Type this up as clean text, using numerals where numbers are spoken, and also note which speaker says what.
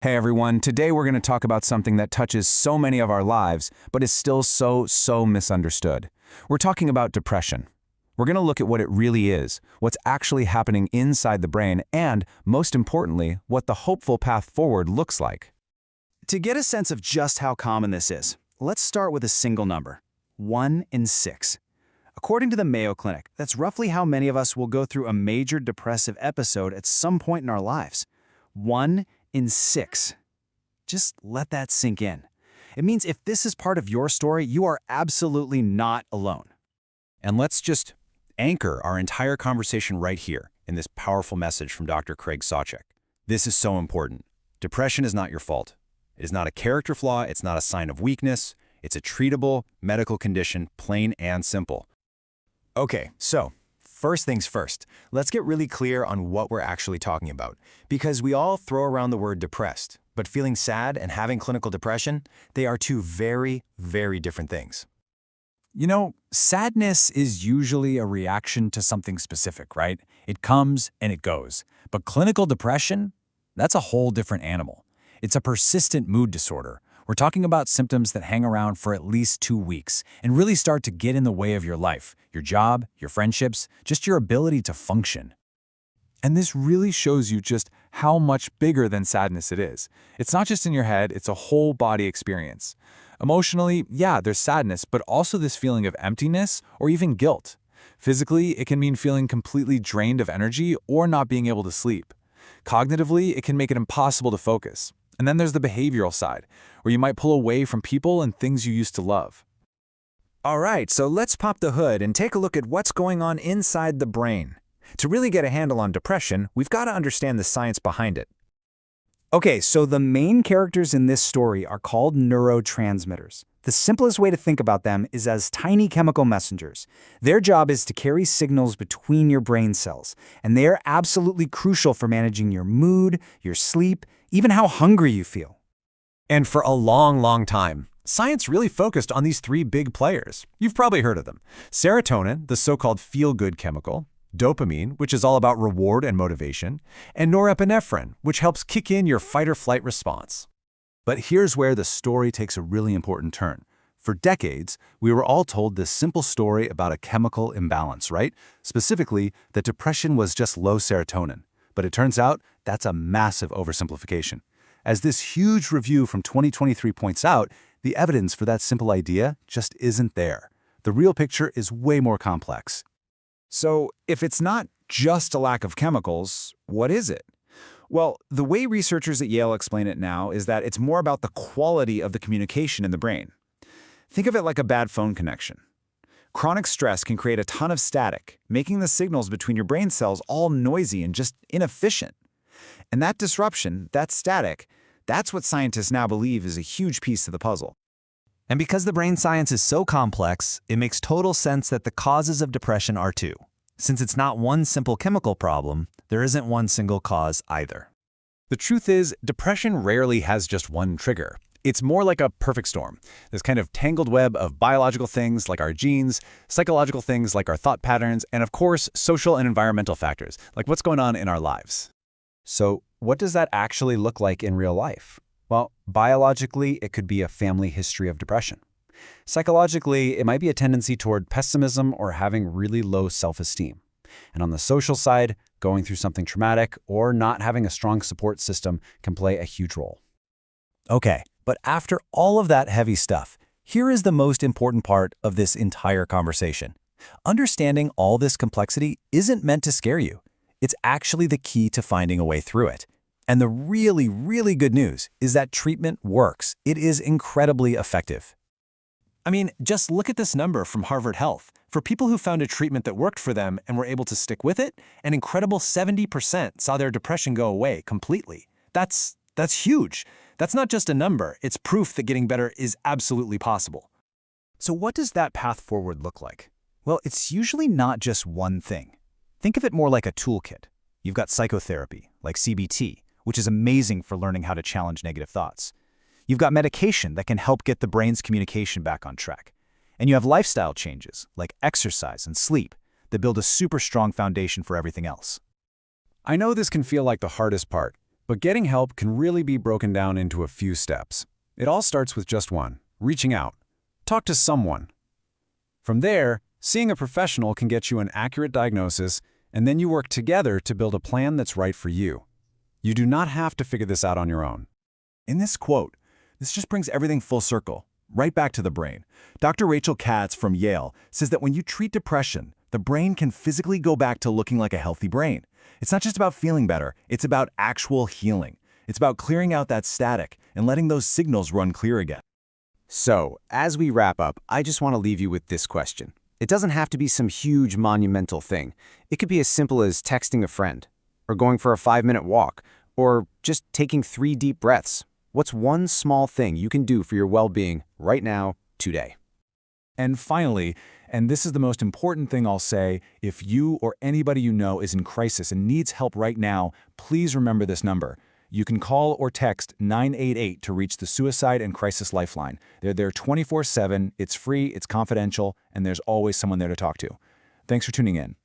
Speaker 1: Hey everyone, today we're going to talk about something that touches so many of our lives, but is still so misunderstood. We're talking about depression. We're going to look at what it really is, what's actually happening inside the brain, and, most importantly, what the hopeful path forward looks like.
Speaker 2: To get a sense of just how common this is, let's start with a single number, 1 in 6. According to the Mayo Clinic, that's roughly how many of us will go through a major depressive episode at some point in our lives. 1 in 6. Just let that sink in. It means if this is part of your story, you are absolutely not alone.
Speaker 3: And let's just anchor our entire conversation right here in this powerful message from Dr. Craig Psyc. This is so important. Depression is not your fault. It is not a character flaw. It's not a sign of weakness. It's a treatable medical condition, plain and simple.
Speaker 4: Okay, so first things first, let's get really clear on what we're actually talking about. Because we all throw around the word depressed, but feeling sad and having clinical depression, they are two very different things.
Speaker 5: You know, sadness is usually a reaction to something specific, right? It comes and it goes. But clinical depression, that's a whole different animal. It's a persistent mood disorder. We're talking about symptoms that hang around for at least 2 weeks and really start to get in the way of your life, your job, your friendships, just your ability to function.
Speaker 1: And this really shows you just how much bigger than sadness it is. It's not just in your head, it's a whole body experience. Emotionally, yeah, there's sadness, but also this feeling of emptiness or even guilt. Physically, it can mean feeling completely drained of energy or not being able to sleep. Cognitively, it can make it impossible to focus. And then there's the behavioral side, where you might pull away from people and things you used to love.
Speaker 4: All right, so let's pop the hood and take a look at what's going on inside the brain. To really get a handle on depression, we've got to understand the science behind it.
Speaker 2: Okay, so the main characters in this story are called neurotransmitters. The simplest way to think about them is as tiny chemical messengers. Their job is to carry signals between your brain cells, and they are absolutely crucial for managing your mood, your sleep, even how hungry you feel.
Speaker 3: And for a long time, science really focused on these 3 big players. You've probably heard of them. Serotonin, the so-called feel-good chemical, dopamine, which is all about reward and motivation, and norepinephrine, which helps kick in your fight-or-flight response.
Speaker 1: But here's where the story takes a really important turn. For decades, we were all told this simple story about a chemical imbalance, right? Specifically, that depression was just low serotonin. But it turns out that's a massive oversimplification. As this huge review from 2023 points out, the evidence for that simple idea just isn't there. The real picture is way more complex.
Speaker 2: So, if it's not just a lack of chemicals, what is it? Well, the way researchers at Yale explain it now is that it's more about the quality of the communication in the brain. Think of it like a bad phone connection. Chronic stress can create a ton of static, making the signals between your brain cells all noisy and just inefficient. And that disruption, that static, that's what scientists now believe is a huge piece of the puzzle.
Speaker 6: And because the brain science is so complex, it makes total sense that the causes of depression are too. Since it's not one simple chemical problem, there isn't one single cause either.
Speaker 3: The truth is, depression rarely has just one trigger. It's more like a perfect storm, this kind of tangled web of biological things like our genes, psychological things like our thought patterns, and of course, social and environmental factors, like what's going on in our lives.
Speaker 1: So, what does that actually look like in real life? Well, biologically, it could be a family history of depression. Psychologically, it might be a tendency toward pessimism or having really low self-esteem. And on the social side, going through something traumatic or not having a strong support system can play a huge role.
Speaker 6: Okay, but after all of that heavy stuff, here is the most important part of this entire conversation. Understanding all this complexity isn't meant to scare you. It's actually the key to finding a way through it. And the really good news is that treatment works. It is incredibly effective.
Speaker 7: I mean, just look at this number from Harvard Health. For people who found a treatment that worked for them and were able to stick with it, an incredible 70% saw their depression go away completely. That's huge. That's not just a number. It's proof that getting better is absolutely possible.
Speaker 2: So what does that path forward look like? Well, it's usually not just one thing. Think of it more like a toolkit. You've got psychotherapy, like CBT, which is amazing for learning how to challenge negative thoughts. You've got medication that can help get the brain's communication back on track. And you have lifestyle changes, like exercise and sleep, that build a super strong foundation for everything else.
Speaker 3: I know this can feel like the hardest part,
Speaker 2: But getting help can really be broken down into a few steps. It all starts with just one: reaching out. Talk to someone. From there, seeing a professional can get you an accurate diagnosis, and then you work together to build a plan that's right for you. You do not have to figure this out on your own.
Speaker 8: In this quote, this just brings everything full circle, right back to the brain. Dr. Rachel Katz from Yale says that when you treat depression, the brain can physically go back to looking like a healthy brain. It's not just about feeling better, it's about actual healing. It's about clearing out that static and letting those signals run clear again.
Speaker 9: So, as we wrap up, I just want to leave you with this question. It doesn't have to be some huge monumental thing. It could be as simple as texting a friend, or going for a 5-minute walk, or just taking 3 deep breaths. What's one small thing you can do for your well-being right now, today?
Speaker 2: And finally, and this is the most important thing I'll say, if you or anybody you know is in crisis and needs help right now, please remember this number. You can call or text 988 to reach the Suicide and Crisis Lifeline. They're there 24/7, it's free, it's confidential, and there's always someone there to talk to. Thanks for tuning in.